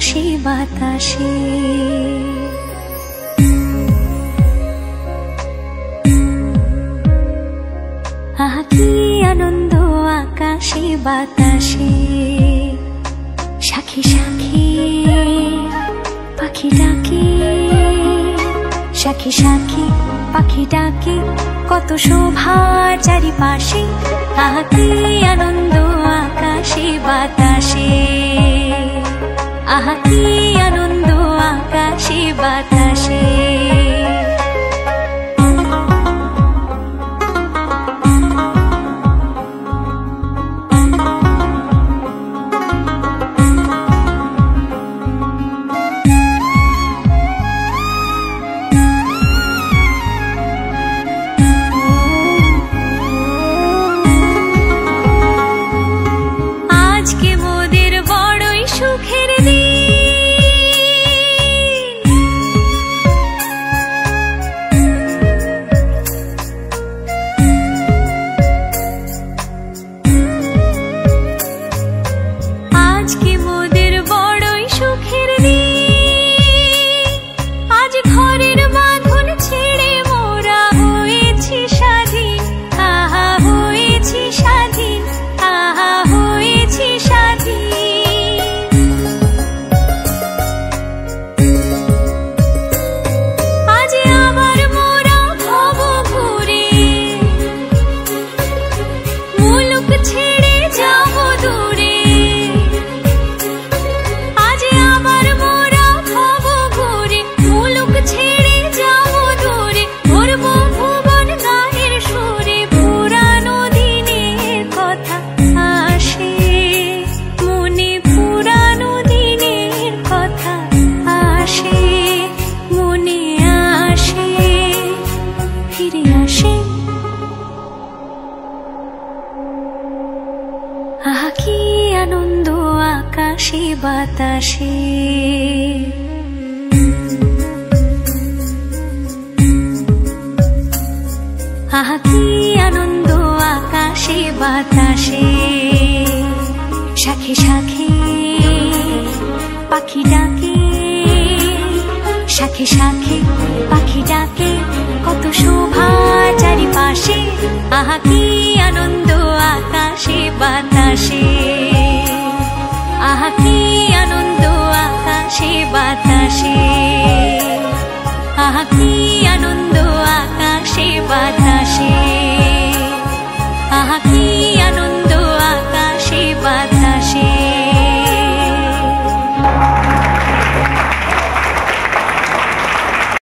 আকাশে বাতাসে। আহা কি আনন্দ আকাশে বাতাসে। সাখী সাখী পাখি ডাকে, সাখী সাখী পাখি ডাকে, কত শোভা চারিপাশে। আহা কি আনন্দ আকাশে বাতাসে। আহা কি আনন্দ আকাশে বাতাসে। আজকে মোদের বড়ই সুখের দিন, আজকে মোদের বড়ই সুখের দিন। আজ ঘরের বাঁধন ছেড়ে মোরা হয়েছি স্বাধীন। আহা হয়েছি স্বাধীন, আহা হয়েছি স্বাধীন। আজ আবার মোরা ভব ঘুরে মুলুক ছেড়ে যাব দূরে। আজ আবার মোরা ভব ঘুরে মুলুক ছেড়ে যাব দূরে। ধরব ভুবন গানের সুরে, পুরানো দিনের কথা আসে মনে, পুরানো দিনের কথা আসে মনে, আসে ফিরে আসে। আহা কি আনন্দ আকাশে বাতাসে। আহা কি আনন্দ আকাশে বাতাসে। শাখে শাখে পাখি ডাকে, শাখে শাখে পাখি ডাকে, কত শোভা চারিপাশে। আহা কি আনন্দ আকাশে বাতাসে। আহা কি